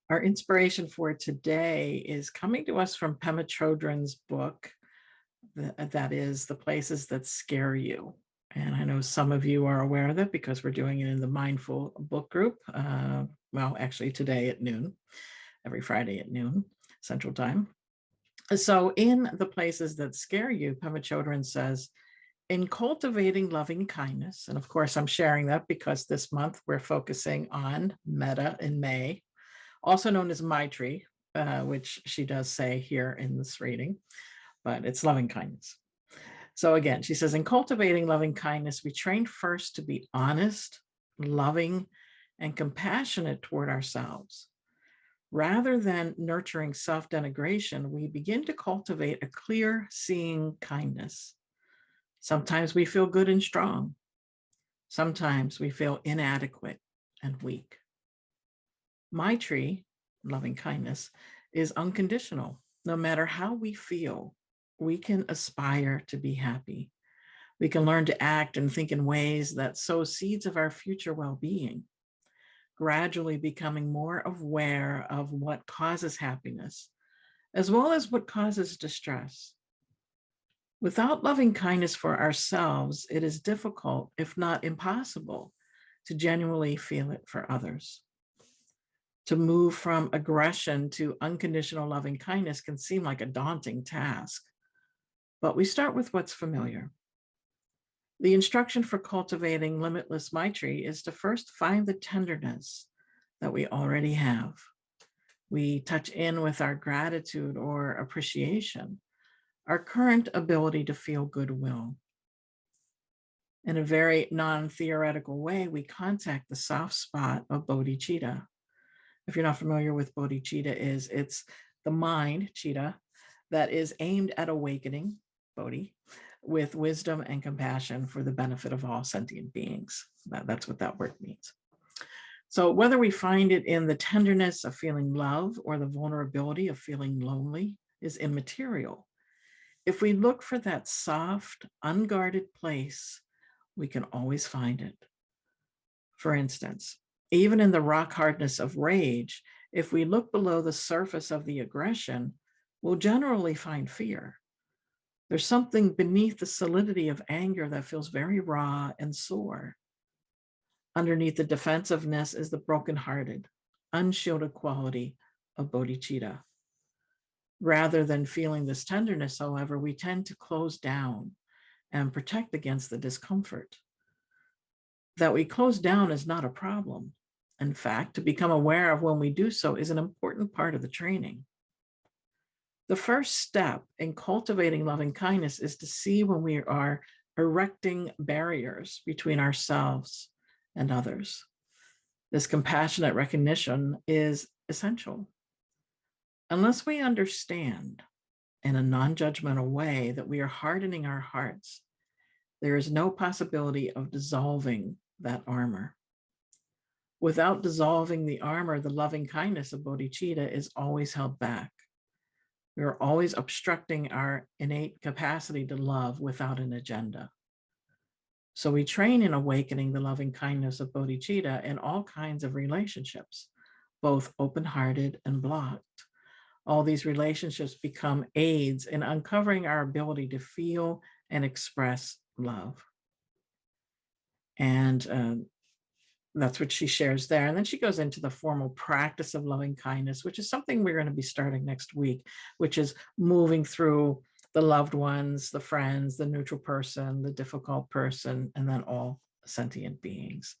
Our inspiration for today is coming to us from Pema Chodron's book, that is The Places That Scare You. And I know some of you are aware of that because we're doing it in the Mindful book group. Well, actually today at noon, every Friday at noon, Central Time. So in The Places That Scare You, Pema Chodron says, in cultivating loving kindness, and of course I'm sharing that because this month we're focusing on Metta in May, also known as Maitri, which she does say here in this reading, but it's loving kindness. So again, she says, in cultivating loving kindness, we train first to be honest, loving, and compassionate toward ourselves. Rather than nurturing self-denigration, we begin to cultivate a clear seeing kindness. Sometimes we feel good and strong. Sometimes we feel inadequate and weak. Maitri, loving kindness, is unconditional. No matter how we feel, we can aspire to be happy. We can learn to act and think in ways that sow seeds of our future well-being, gradually becoming more aware of what causes happiness, as well as what causes distress. Without loving kindness for ourselves, it is difficult, if not impossible, to genuinely feel it for others. To move from aggression to unconditional loving kindness can seem like a daunting task, but we start with what's familiar. The instruction for cultivating limitless Maitri is to first find the tenderness that we already have. We touch in with our gratitude or appreciation, our current ability to feel goodwill. In a very non-theoretical way, we contact the soft spot of bodhicitta. If you're not familiar with bodhicitta, it's the mind, citta, that is aimed at awakening, bodhi, with wisdom and compassion for the benefit of all sentient beings. That's what that word means. So whether we find it in the tenderness of feeling love or the vulnerability of feeling lonely is immaterial. If we look for that soft, unguarded place, we can always find it. For instance, even in the rock hardness of rage, if we look below the surface of the aggression, we'll generally find fear. There's something beneath the solidity of anger that feels very raw and sore. Underneath the defensiveness is the brokenhearted, unshielded quality of bodhicitta. Rather than feeling this tenderness, however, we tend to close down and protect against the discomfort. That we close down is not a problem. In fact, to become aware of when we do so is an important part of the training. The first step in cultivating loving kindness is to see when we are erecting barriers between ourselves and others. This compassionate recognition is essential. Unless we understand in a non-judgmental way that we are hardening our hearts, there is no possibility of dissolving that armor. Without dissolving the armor, the loving kindness of bodhicitta is always held back. We are always obstructing our innate capacity to love without an agenda. So we train in awakening the loving kindness of bodhicitta in all kinds of relationships, both open-hearted and blocked. All these relationships become aids in uncovering our ability to feel and express love. And that's what she shares there. And then she goes into the formal practice of loving kindness, which is something we're going to be starting next week, which is moving through the loved ones, the friends, the neutral person, the difficult person, and then all sentient beings.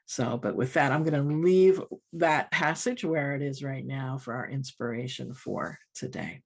So, but with that, I'm going to leave that passage where it is right now for our inspiration for today.